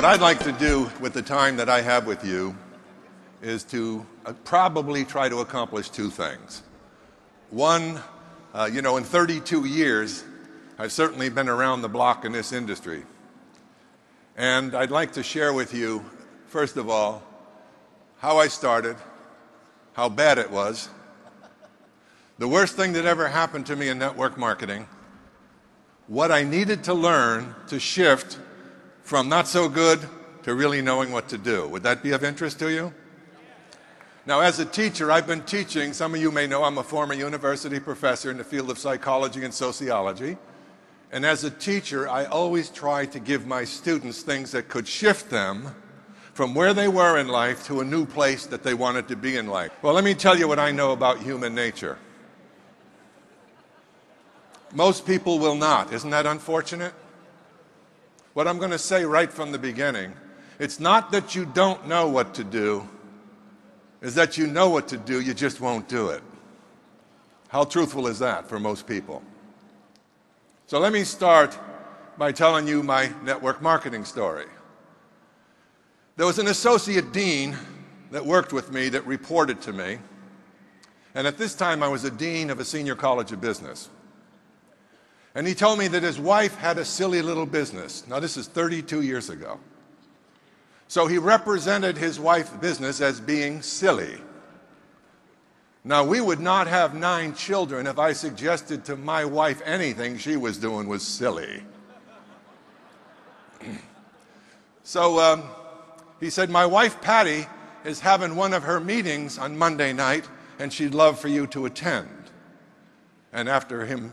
What I'd like to do with the time that I have with you is to probably try to accomplish two things. One, in 32 years, I've certainly been around the block in this industry. And I'd like to share with you, first of all, how I started, how bad it was, the worst thing that ever happened to me in network marketing, what I needed to learn to shift from not so good to really knowing what to do. Would that be of interest to you? Now, as a teacher, I've been teaching. Some of you may know I'm a former university professor in the field of psychology and sociology. And as a teacher, I always try to give my students things that could shift them from where they were in life to a new place that they wanted to be in life. Well, let me tell you what I know about human nature. Most people will not. Isn't that unfortunate? What I'm going to say right from the beginning, it's not that you don't know what to do, it's that you know what to do, you just won't do it. How truthful is that for most people? So let me start by telling you my network marketing story. There was an associate dean that worked with me that reported to me, and at this time I was a dean of a senior college of business. And he told me that his wife had a silly little business. Now, this is 32 years ago. So he represented his wife's business as being silly. Now, we would not have 9 children if I suggested to my wife anything she was doing was silly. So he said, my wife Patty is having one of her meetings on Monday night, and she'd love for you to attend. And after him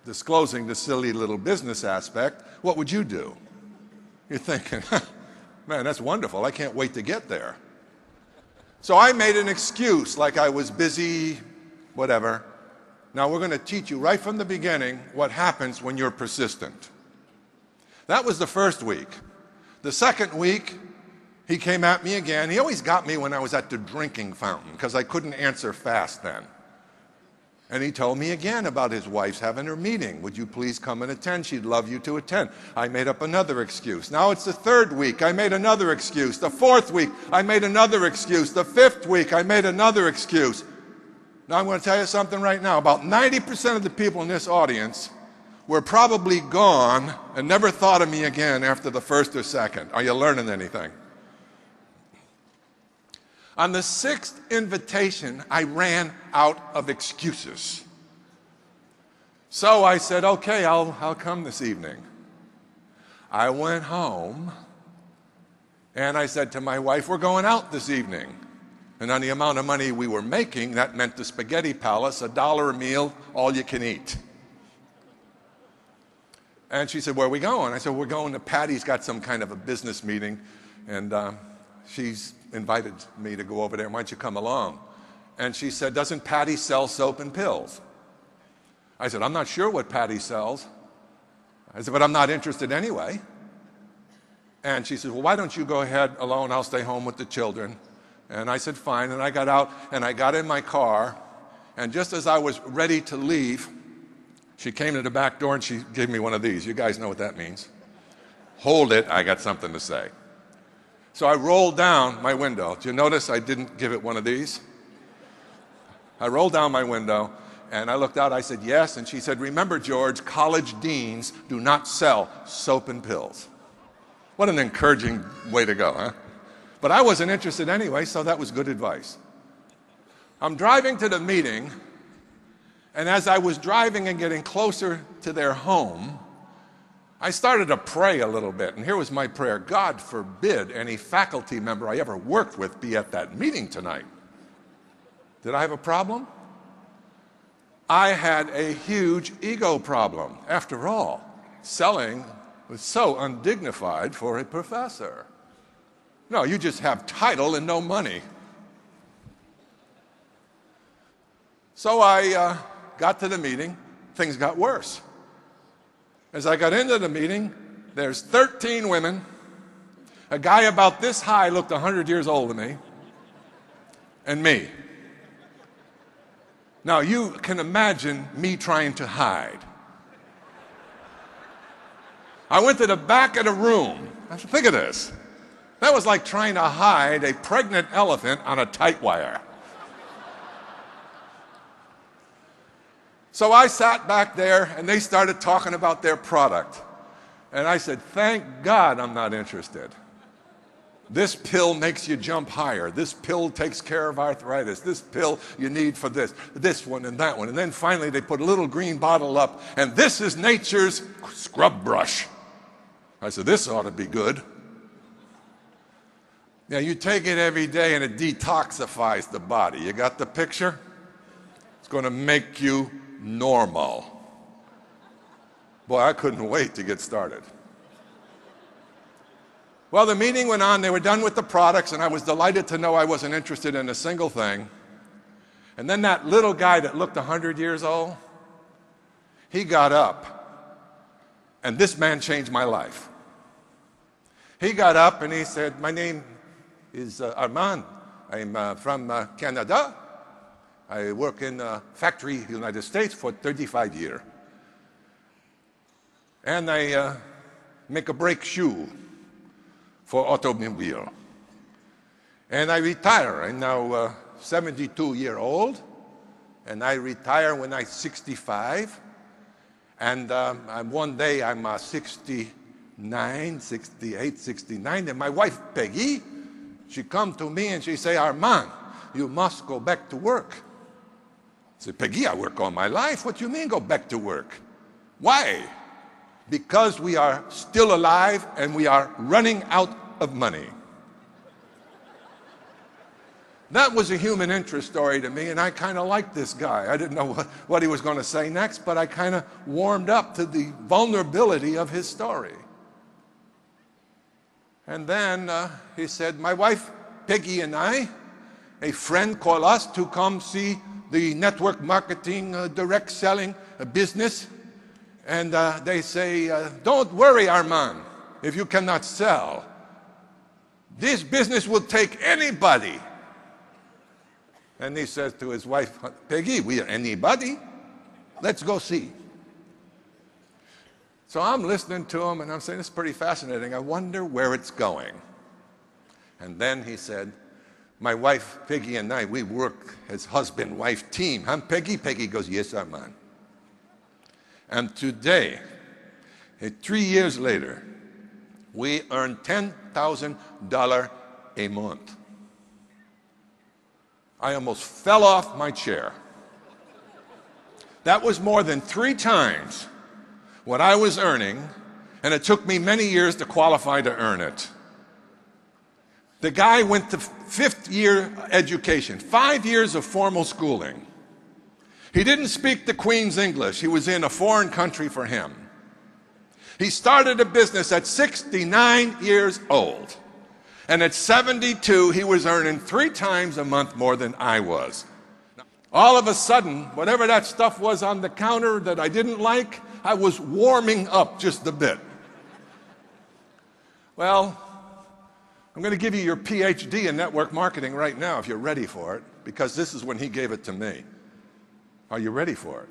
disclosing the silly little business aspect, what would you do? You're thinking, man, that's wonderful. I can't wait to get there. So I made an excuse like I was busy, whatever. Now we're going to teach you right from the beginning what happens when you're persistent. That was the first week. The second week, he came at me again. He always got me when I was at the drinking fountain because I couldn't answer fast then. And he told me again about his wife's having her meeting. Would you please come and attend? She'd love you to attend. I made up another excuse. Now it's the third week. I made another excuse. The fourth week, I made another excuse. The fifth week, I made another excuse. Now I'm going to tell you something right now. About 90% of the people in this audience were probably gone and never thought of me again after the first or second. Are you learning anything? On the 6th invitation, I ran out of excuses. So I said, okay, I'll come this evening. I went home, and I said to my wife, we're going out this evening. And on the amount of money we were making, that meant the Spaghetti Palace, $1 a meal, all you can eat. And she said, where are we going? I said, we're going to Patty's got some kind of a business meeting, and she's invited me to go over there. Why don't you come along? And she said, doesn't Patty sell soap and pills? I said, I'm not sure what Patty sells. I said, but I'm not interested anyway. And she said, well, why don't you go ahead alone? I'll stay home with the children. And I said, fine. And I got out and I got in my car. And just as I was ready to leave, she came to the back door and she gave me one of these. You guys know what that means. Hold it, I got something to say. So I rolled down my window. Did you notice I didn't give it one of these? I rolled down my window, and I looked out. I said, yes. And she said, remember, George, college deans do not sell soap and pills. What an encouraging way to go, huh? But I wasn't interested anyway, so that was good advice. I'm driving to the meeting, and as I was driving and getting closer to their home, I started to pray a little bit, and here was my prayer. God forbid any faculty member I ever worked with be at that meeting tonight. Did I have a problem? I had a huge ego problem. After all, selling was so undignified for a professor. No, you just have title and no money. So I got to the meeting. Things got worse. As I got into the meeting, there's 13 women. A guy about this high looked 100 years older than me, and me. Now, you can imagine me trying to hide. I went to the back of the room. Think of this. That was like trying to hide a pregnant elephant on a tight wire. So I sat back there, and they started talking about their product. And I said, thank God I'm not interested. This pill makes you jump higher. This pill takes care of arthritis. This pill you need for this one and that one. And then finally they put a little green bottle up, and this is nature's scrub brush. I said, this ought to be good. Yeah, you take it every day and it detoxifies the body. You got the picture? It's going to make you normal. Boy, I couldn't wait to get started. Well, the meeting went on. They were done with the products, and I was delighted to know I wasn't interested in a single thing. And then that little guy that looked 100 years old, he got up, and this man changed my life. He got up and he said, my name is Armand. I'm from Canada. I work in a factory in the United States for 35 years. And I make a brake shoe for automobile. And I retire. I'm now 72-year-old, and I retire when I'm 65. And one day I'm 69, 68, 69, and my wife, Peggy, she come to me and she say, Armand, you must go back to work. I said, Peggy, I work all my life. What do you mean go back to work? Why? Because we are still alive and we are running out of money. That was a human interest story to me, and I kind of liked this guy. I didn't know what he was going to say next, but I kind of warmed up to the vulnerability of his story. And then he said, my wife, Peggy, and I, a friend called us to come see the network marketing, direct selling business. And they say, don't worry, Armand, if you cannot sell. This business will take anybody. And he says to his wife, Peggy, we are anybody. Let's go see. So I'm listening to him, and I'm saying, this is pretty fascinating. I wonder where it's going. And then he said, my wife, Peggy, and I, we work as husband-wife team. Huh, Peggy? Peggy goes, yes, Armand. And today, 3 years later, we earn $10,000 a month. I almost fell off my chair. That was more than 3 times what I was earning, and it took me many years to qualify to earn it. The guy went to 5th year education, 5 years of formal schooling. He didn't speak the Queen's English. He was in a foreign country for him. He started a business at 69 years old. And at 72, he was earning 3 times a month more than I was. All of a sudden, whatever that stuff was on the counter that I didn't like, I was warming up just a bit. Well, I'm going to give you your PhD in network marketing right now if you're ready for it, because this is when he gave it to me. Are you ready for it?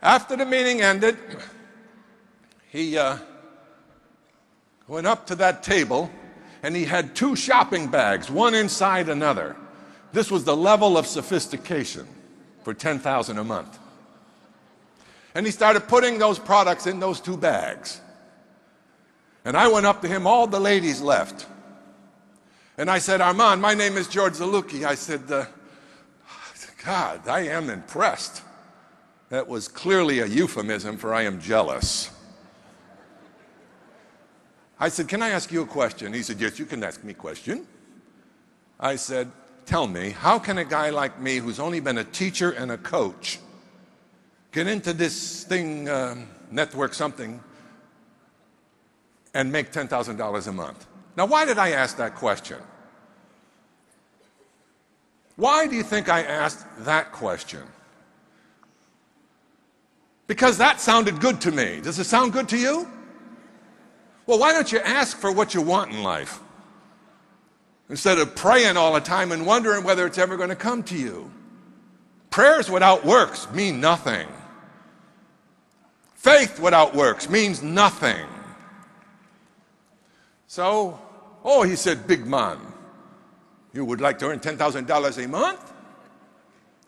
After the meeting ended, he went up to that table, and he had 2 shopping bags, one inside another. This was the level of sophistication for $10,000 a month. And he started putting those products in those 2 bags. And I went up to him, all the ladies left. And I said, Armand, my name is George Zalucki. I said, God, I am impressed. That was clearly a euphemism for I am jealous. I said, can I ask you a question? He said, yes, you can ask me a question. I said, tell me, how can a guy like me who's only been a teacher and a coach get into this thing, network something, and make $10,000 a month? Now, why did I ask that question? Why do you think I asked that question? Because that sounded good to me. Does it sound good to you? Well, why don't you ask for what you want in life instead of praying all the time and wondering whether it's ever going to come to you? Prayers without works mean nothing. Faith without works means nothing. So, oh, he said, big man, you would like to earn $10,000 a month?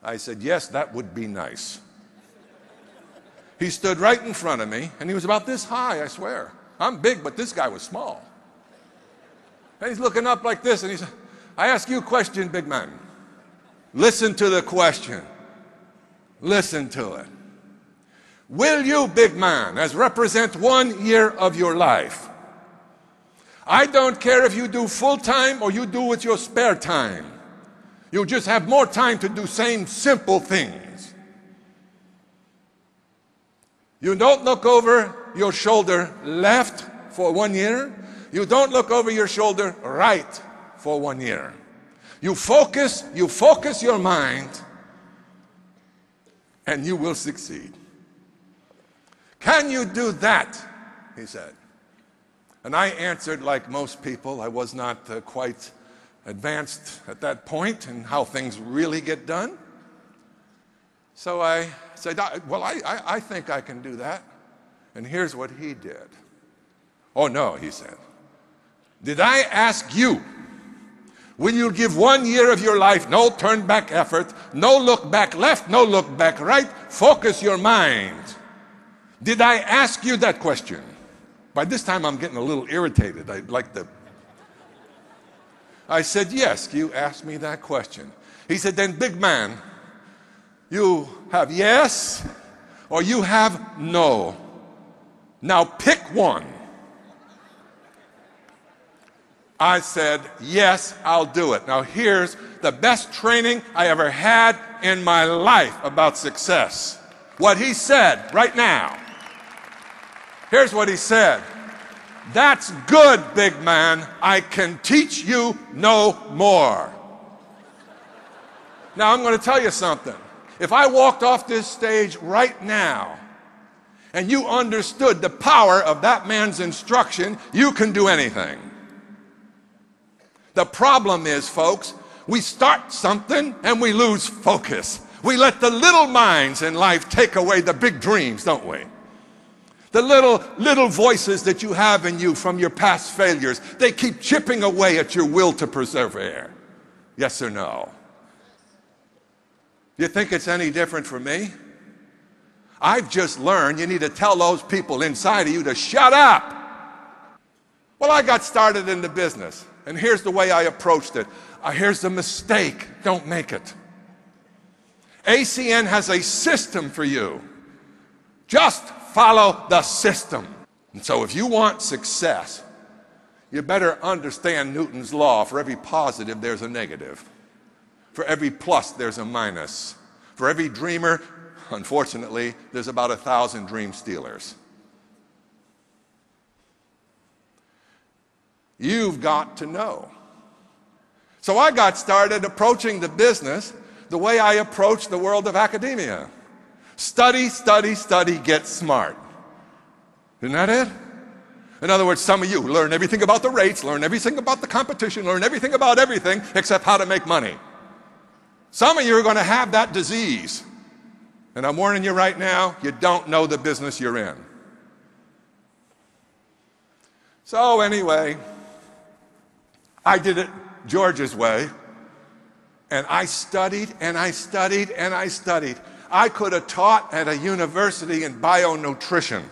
I said, yes, that would be nice. He stood right in front of me, and he was about this high, I swear. I'm big, but this guy was small. And he's looking up like this, and he said, I ask you a question, big man. Listen to the question. Listen to it. Will you, big man, as represent 1 year of your life? I don't care if you do full-time or you do with your spare time. You just have more time to do same simple things. You don't look over your shoulder left for 1 year. You don't look over your shoulder right for 1 year. You focus your mind, and you will succeed. Can you do that? He said. And I answered like most people. I was not quite advanced at that point in how things really get done. So I said, well, I think I can do that. And here's what he did. Oh, no, he said. Did I ask you, will you give 1 year of your life, no turn back effort, no look back left, no look back right, focus your mind? Did I ask you that question? By this time, I'm getting a little irritated. I said, yes, you asked me that question. He said, then, big man, you have yes or you have no. Now pick one. I said, yes, I'll do it. Now here's the best training I ever had in my life about success. What he said right now. Here's what he said. That's good, big man. I can teach you no more. Now I'm going to tell you something. If I walked off this stage right now and you understood the power of that man's instruction, you can do anything. The problem is, folks, we start something and we lose focus. We let the little minds in life take away the big dreams, don't we? The little voices that you have in you from your past failures, they keep chipping away at your will to persevere. Yes or no? You think it's any different for me? I've just learned you need to tell those people inside of you to shut up. Well, I got started in the business, and here's the way I approached it. Here's the mistake. Don't make it. ACN has a system for you. Just follow the system. And so if you want success, you better understand Newton's law. For every positive, there's a negative. For every plus, there's a minus. For every dreamer, unfortunately, there's about 1,000 dream stealers. You've got to know. So I got started approaching the business the way I approach the world of academia. Study, study, study, get smart. Isn't that it? In other words, some of you learn everything about the rates, learn everything about the competition, learn everything about everything except how to make money. Some of you are going to have that disease. And I'm warning you right now, you don't know the business you're in. So anyway, I did it George's way. And I studied and I studied and I studied. I could have taught at a university in bionutrition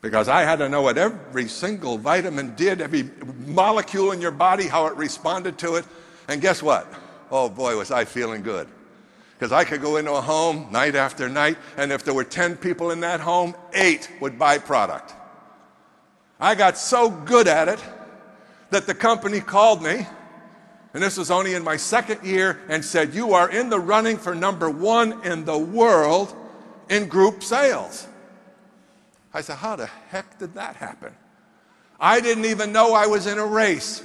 because I had to know what every single vitamin did, every molecule in your body, how it responded to it. And guess what? Oh boy, was I feeling good. Because I could go into a home night after night, and if there were 10 people in that home, 8 would buy product. I got so good at it that the company called me, and this was only in my second year, and said, you are in the running for #1 in the world in group sales. I said, how the heck did that happen? I didn't even know I was in a race.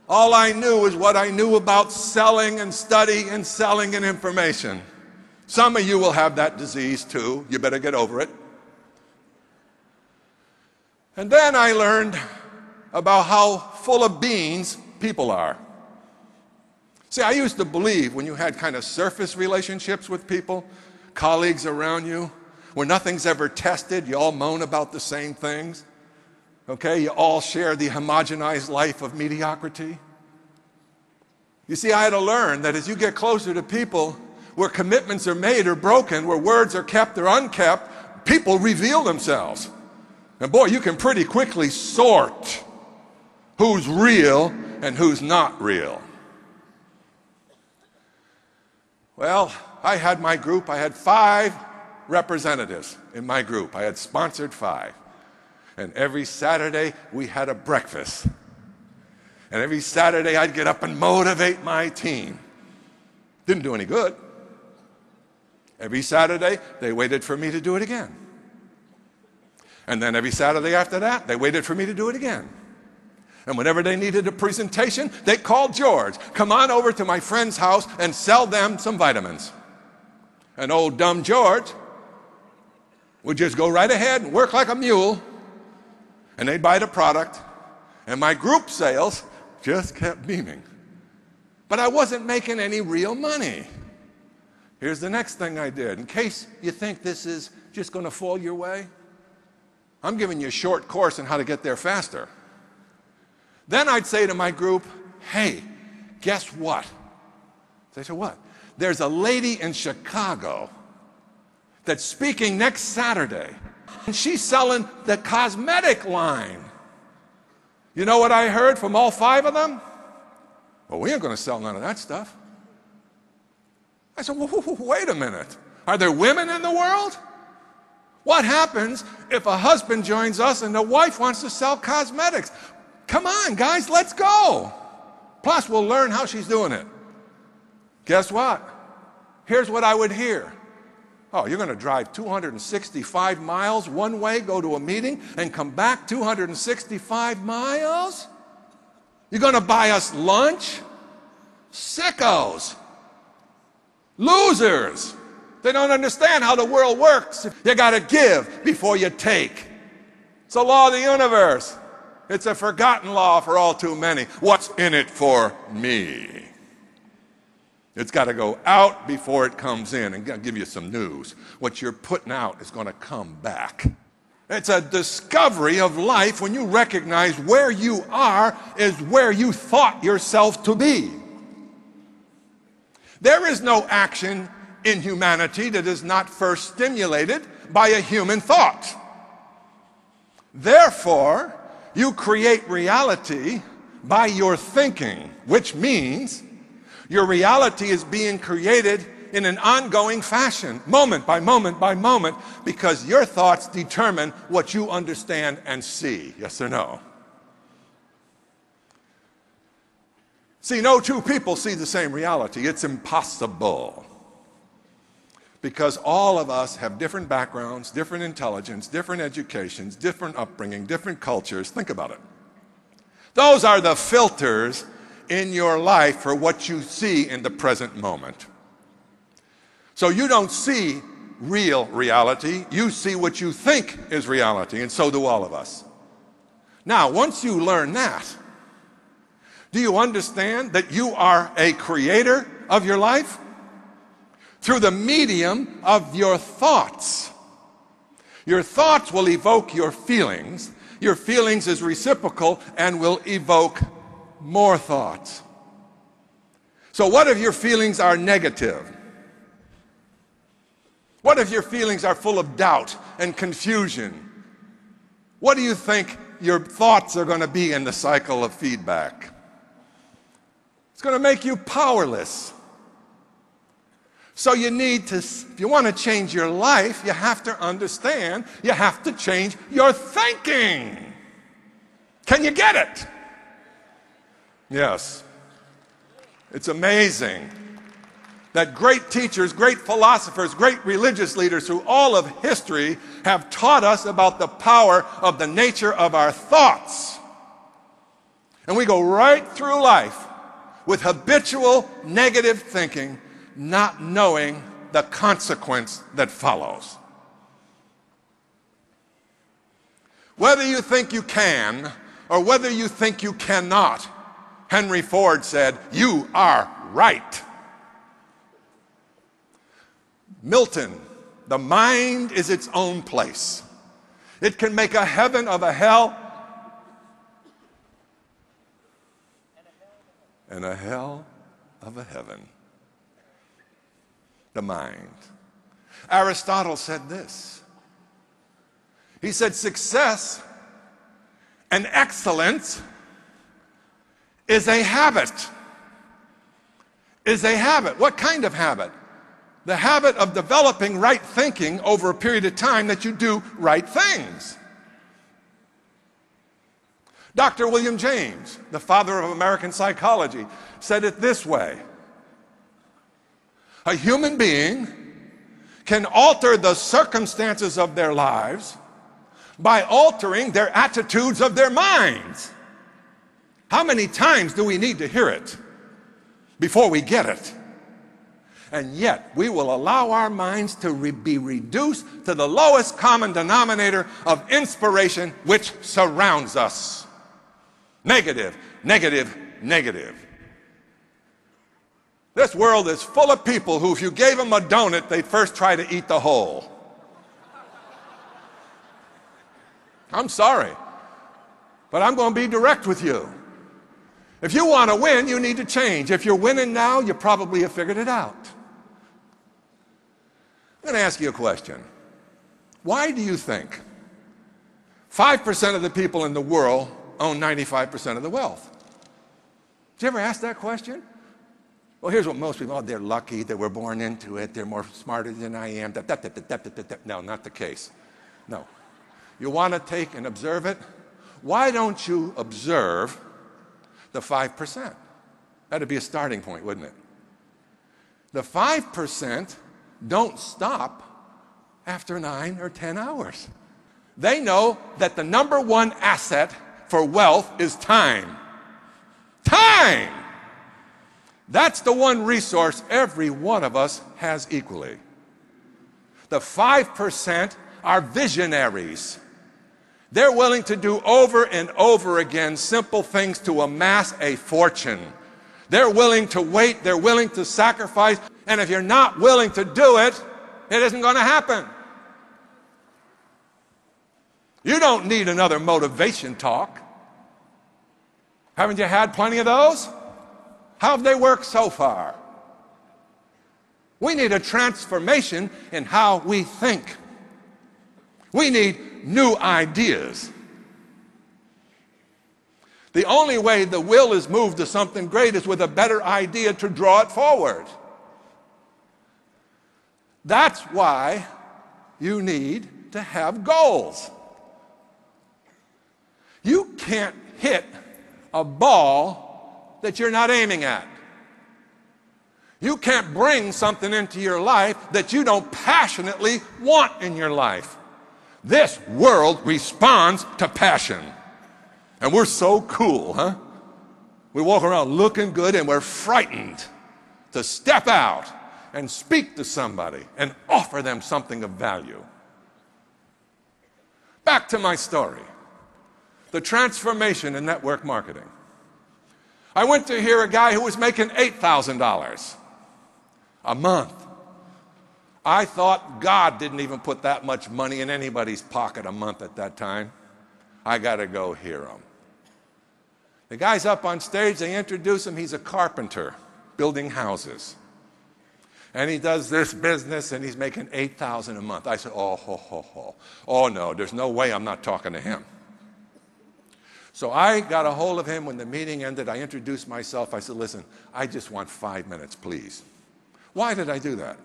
All I knew was what I knew about selling and study and selling and information. Some of you will have that disease too. You better get over it. And then I learned about how full of beans people are. See, I used to believe when you had kind of surface relationships with people, colleagues around you, where nothing's ever tested, you all moan about the same things. Okay, you all share the homogenized life of mediocrity. You see, I had to learn that as you get closer to people where commitments are made or broken, where words are kept or unkept, people reveal themselves. And boy, you can pretty quickly sort who's real and who's not real. Well, I had my group. I had 5 representatives in my group. I had sponsored 5. And every Saturday, we had a breakfast. And every Saturday, I'd get up and motivate my team. Didn't do any good. Every Saturday, they waited for me to do it again. And then every Saturday after that, they waited for me to do it again. And whenever they needed a presentation, they called George. Come on over to my friend's house and sell them some vitamins. And old dumb George would just go right ahead and work like a mule. And they'd buy the product. And my group sales just kept beaming. But I wasn't making any real money. Here's the next thing I did. In case you think this is just going to fall your way, I'm giving you a short course on how to get there faster. Then I'd say to my group, hey, guess what? They said, what? There's a lady in Chicago that's speaking next Saturday, and she's selling the cosmetic line. You know what I heard from all 5 of them? Well, we ain't going to sell none of that stuff. I said, well, wait a minute. Are there women in the world? What happens if a husband joins us and the wife wants to sell cosmetics? Come on, guys, let's go. Plus, we'll learn how she's doing it. Guess what? Here's what I would hear. Oh, you're going to drive 265 miles one way, go to a meeting, and come back 265 miles? You're going to buy us lunch? Sickos. Losers. They don't understand how the world works. You got to give before you take. It's a law of the universe. It's a forgotten law for all too many. What's in it for me? It's got to go out before it comes in. And I'll give you some news. What you're putting out is going to come back. It's a discovery of life when you recognize where you are is where you thought yourself to be. There is no action in humanity that is not first stimulated by a human thought. Therefore, you create reality by your thinking, which means your reality is being created in an ongoing fashion, moment by moment by moment, because your thoughts determine what you understand and see. Yes or no? See, no 2 people see the same reality. It's impossible. Because all of us have different backgrounds, different intelligence, different educations, different upbringing, different cultures. Think about it. Those are the filters in your life for what you see in the present moment. So you don't see real reality. You see what you think is reality, and so do all of us. Now, once you learn that, do you understand that you are a creator of your life? Through the medium of your thoughts. Your thoughts will evoke your feelings. Your feelings is reciprocal and will evoke more thoughts. So what if your feelings are negative? What if your feelings are full of doubt and confusion? What do you think your thoughts are going to be in the cycle of feedback? It's going to make you powerless. So you need to, if you want to change your life, you have to understand, you have to change your thinking. Can you get it? Yes. It's amazing that great teachers, great philosophers, great religious leaders through all of history have taught us about the power of the nature of our thoughts. And we go right through life with habitual negative thinking, not knowing the consequence that follows. Whether you think you can or whether you think you cannot, Henry Ford said, you are right. Milton, the mind is its own place. It can make a heaven of a hell and a hell of a heaven. The mind. Aristotle said this. He said, success and excellence is a habit. Is a habit. What kind of habit? The habit of developing right thinking over a period of time that you do right things. Dr. William James, the father of American psychology, said it this way. A human being can alter the circumstances of their lives by altering their attitudes of their minds. How many times do we need to hear it before we get it? And yet we will allow our minds to be reduced to the lowest common denominator of inspiration which surrounds us. Negative, negative, negative. This world is full of people who, if you gave them a donut, they'd first try to eat the whole. I'm sorry, but I'm going to be direct with you. If you want to win, you need to change. If you're winning now, you probably have figured it out. I'm going to ask you a question. Why do you think 5% of the people in the world own 95% of the wealth? Did you ever ask that question? Well, here's what most people, they're lucky, they were born into it, they're more smarter than I am. No, not the case. No. You want to take and observe it? Why don't you observe the 5%? That'd be a starting point, wouldn't it? The 5% don't stop after 9 or 10 hours. They know that the number one asset for wealth is time. Time! That's the one resource every one of us has equally. The 5% are visionaries. They're willing to do over and over again simple things to amass a fortune. They're willing to wait, they're willing to sacrifice, and if you're not willing to do it, it isn't going to happen. You don't need another motivation talk. Haven't you had plenty of those? How have they worked so far? We need a transformation in how we think. We need new ideas. The only way the will is moved to something great is with a better idea to draw it forward. That's why you need to have goals. You can't hit a ball that you're not aiming at. You can't bring something into your life that you don't passionately want in your life. This world responds to passion. And we're so cool, huh? We walk around looking good and we're frightened to step out and speak to somebody and offer them something of value. Back to my story. The transformation in network marketing. I went to hear a guy who was making $8,000 a month. I thought God didn't even put that much money in anybody's pocket a month at that time. I got to go hear him. The guy's up on stage, they introduce him, he's a carpenter building houses. And he does this business and he's making $8,000 a month. I said, oh no, there's no way I'm not talking to him. So I got a hold of him when the meeting ended. I introduced myself. I said, listen, I just want 5 minutes, please. Why did I do that?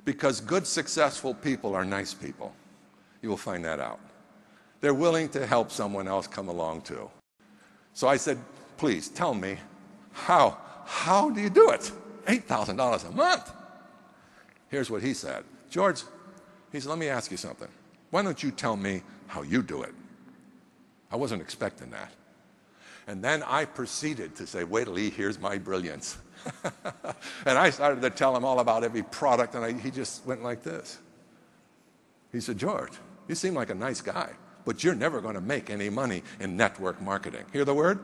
Because good, successful people are nice people. You will find that out. They're willing to help someone else come along too. So I said, please tell me, how do you do it? $8,000 a month. Here's what he said. George, he said, let me ask you something. Why don't you tell me how you do it? I wasn't expecting that. And then I proceeded to say, wait till he hears my brilliance. And I started to tell him all about every product, and he just went like this. He said, George, you seem like a nice guy, but you're never going to make any money in network marketing. Hear the word?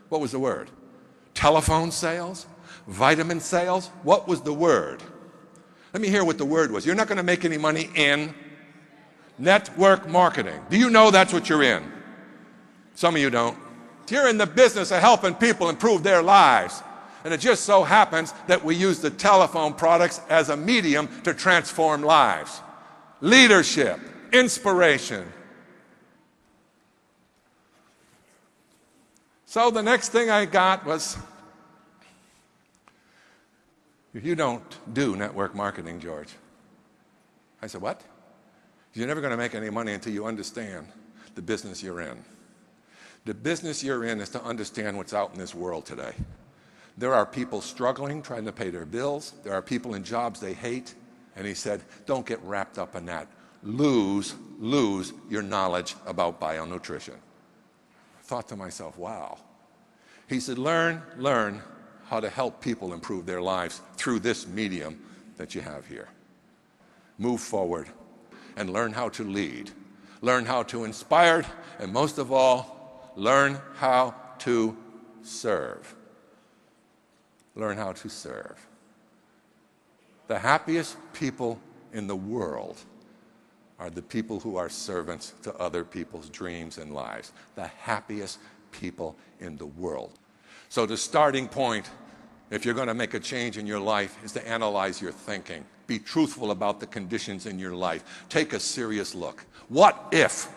What was the word? Telephone sales? Vitamin sales? What was the word? Let me hear what the word was. You're not going to make any money in network marketing. Do you know that's what you're in? Some of you don't. You're in the business of helping people improve their lives. And it just so happens that we use the telephone products as a medium to transform lives. Leadership, inspiration. So the next thing I got was, you don't do network marketing, George. I said, what? You're never going to make any money until you understand the business you're in. The business you're in is to understand what's out in this world today. There are people struggling, trying to pay their bills. There are people in jobs they hate. And he said, don't get wrapped up in that. Lose your knowledge about bionutrition. I thought to myself, wow. He said, learn how to help people improve their lives through this medium that you have here. Move forward and learn how to lead. Learn how to inspire, and most of all, learn how to serve. Learn how to serve. The happiest people in the world are the people who are servants to other people's dreams and lives. The happiest people in the world. So the starting point, if you're going to make a change in your life, is to analyze your thinking. Be truthful about the conditions in your life. Take a serious look. What if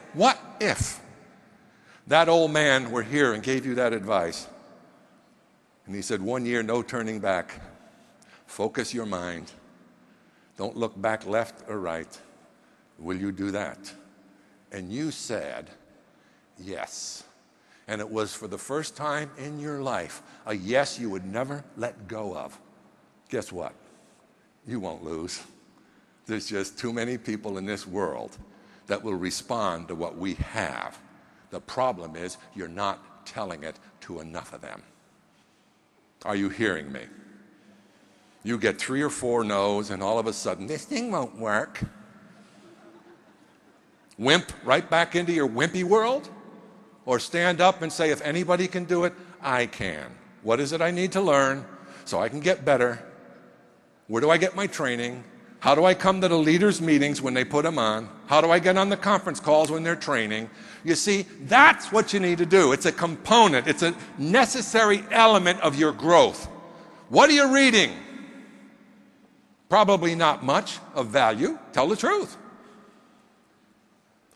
that old man were here and gave you that advice? And he said, 1 year, no turning back. Focus your mind. Don't look back left or right. Will you do that? And you said, yes. And it was for the first time in your life, a yes you would never let go of. Guess what? You won't lose. There's just too many people in this world that will respond to what we have. The problem is you're not telling it to enough of them. Are you hearing me? You get 3 or 4 no's and all of a sudden, this thing won't work. Wimp right back into your wimpy world? Or stand up and say, if anybody can do it, I can. What is it I need to learn so I can get better? Where do I get my training? How do I come to the leaders' meetings when they put them on? How do I get on the conference calls when they're training? You see, that's what you need to do. It's a component. It's a necessary element of your growth. What are you reading? Probably not much of value. Tell the truth.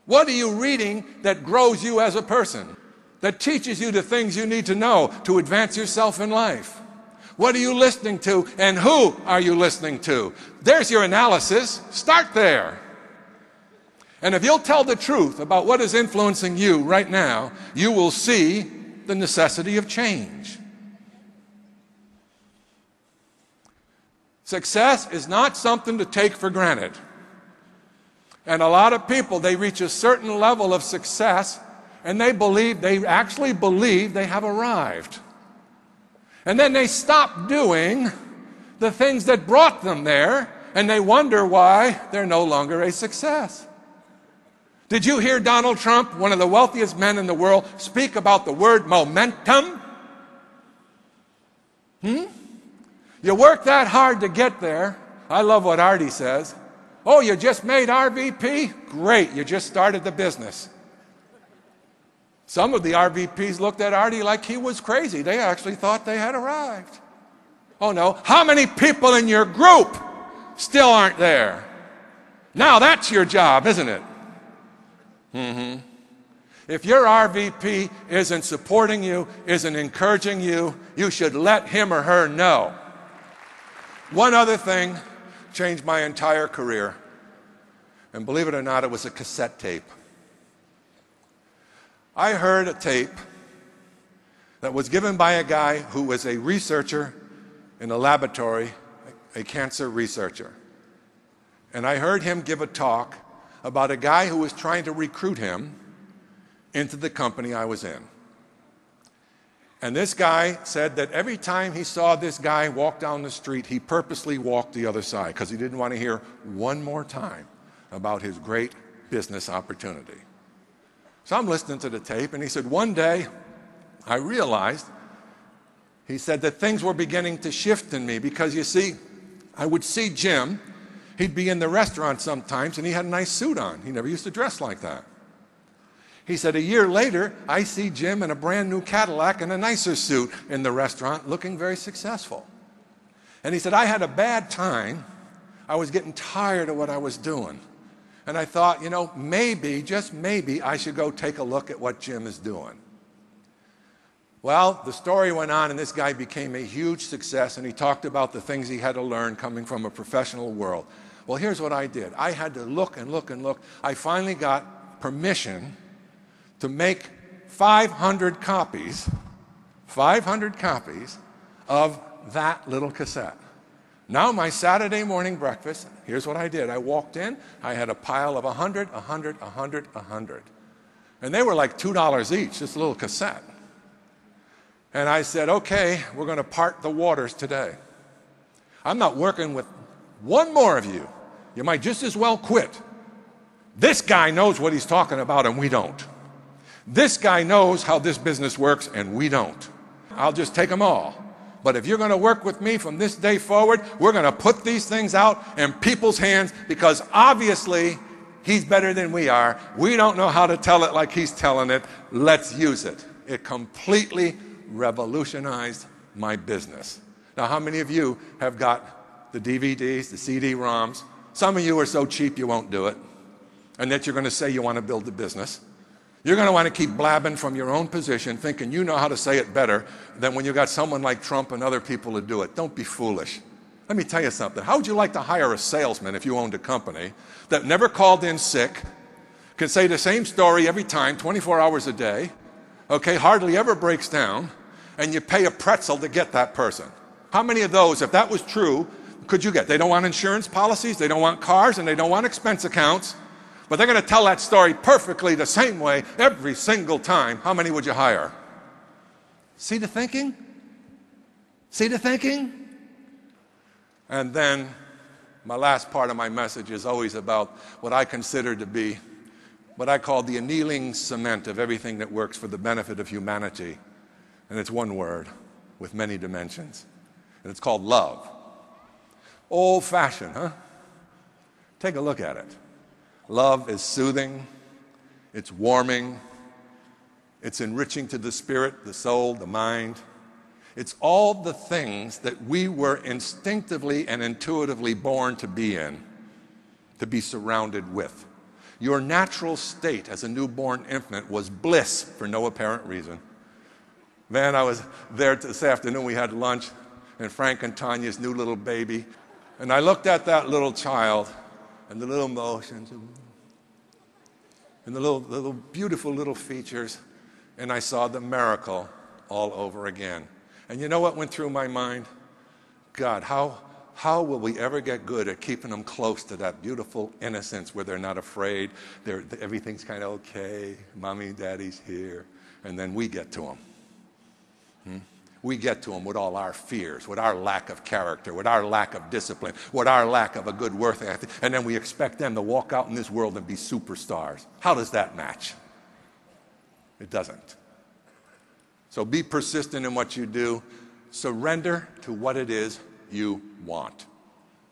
What are you reading that grows you as a person? That teaches you the things you need to know to advance yourself in life? What are you listening to, and who are you listening to? There's your analysis. Start there. And if you'll tell the truth about what is influencing you right now, you will see the necessity of change. Success is not something to take for granted. And a lot of people, they reach a certain level of success, and they actually believe they have arrived. And then they stop doing the things that brought them there, and they wonder why they're no longer a success. Did you hear Donald Trump, one of the wealthiest men in the world, speak about the word momentum? You work that hard to get there. I love what Artie says. Oh, you just made RVP? Great, you just started the business. Some of the RVPs looked at Artie like he was crazy. They actually thought they had arrived. Oh no, how many people in your group still aren't there? Now that's your job, isn't it? If your RVP isn't supporting you, isn't encouraging you, you should let him or her know. One other thing changed my entire career. And believe it or not, it was a cassette tape. I heard a tape that was given by a guy who was a researcher in a laboratory, a cancer researcher. And I heard him give a talk about a guy who was trying to recruit him into the company I was in. And this guy said that every time he saw this guy walk down the street, he purposely walked the other side because he didn't want to hear one more time about his great business opportunity. So I'm listening to the tape, and he said, one day I realized, he said, that things were beginning to shift in me because, you see, I would see Jim. He'd be in the restaurant sometimes, and he had a nice suit on. He never used to dress like that. He said, a year later, I see Jim in a brand new Cadillac and a nicer suit in the restaurant, looking very successful. And he said, I had a bad time. I was getting tired of what I was doing. And I thought, you know, maybe, just maybe, I should go take a look at what Jim is doing. Well, the story went on, and this guy became a huge success, and he talked about the things he had to learn coming from a professional world. Well, here's what I did. I had to look and look and look. I finally got permission to make 500 copies of that little cassette. Now my Saturday morning breakfast, here's what I did. I walked in, I had a pile of 100. And they were like $2 each, this little cassette. And I said, okay, we're going to part the waters today. I'm not working with one more of you. You might just as well quit. This guy knows what he's talking about and we don't. This guy knows how this business works and we don't. I'll just take them all. But if you're going to work with me from this day forward, we're going to put these things out in people's hands because obviously he's better than we are. We don't know how to tell it like he's telling it. Let's use it. It completely revolutionized my business. Now, how many of you have got the DVDs, the CD-ROMs? Some of you are so cheap you won't do it. And that you're going to say you want to build a business. You're going to want to keep blabbing from your own position, thinking you know how to say it better than when you got someone like Trump and other people to do it. Don't be foolish. Let me tell you something. How would you like to hire a salesman if you owned a company that never called in sick, can say the same story every time, 24 hours a day, okay, hardly ever breaks down, and you pay a pretzel to get that person? How many of those, if that was true, could you get? They don't want insurance policies, they don't want cars, and they don't want expense accounts. But they're going to tell that story perfectly the same way every single time. How many would you hire? See the thinking? See the thinking? And then my last part of my message is always about what I consider to be what I call the annealing cement of everything that works for the benefit of humanity. And it's one word with many dimensions. And it's called love. Old-fashioned, huh? Take a look at it. Love is soothing, it's warming, it's enriching to the spirit, the soul, the mind. It's all the things that we were instinctively and intuitively born to be in, to be surrounded with. Your natural state as a newborn infant was bliss for no apparent reason. Man, I was there this afternoon, we had lunch, and Frank and Tanya's new little baby, and I looked at that little child, and the little motions, and the little beautiful little features, and I saw the miracle all over again. And you know what went through my mind? God, how will we ever get good at keeping them close to that beautiful innocence where they're not afraid, everything's kind of okay, mommy and daddy's here, and then we get to them. We get to them with all our fears, with our lack of character, with our lack of discipline, with our lack of a good work ethic, and then we expect them to walk out in this world and be superstars. How does that match? It doesn't. So be persistent in what you do. Surrender to what it is you want.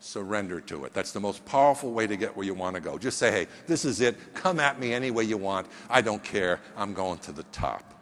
Surrender to it. That's the most powerful way to get where you want to go. Just say, hey, this is it. Come at me any way you want. I don't care. I'm going to the top.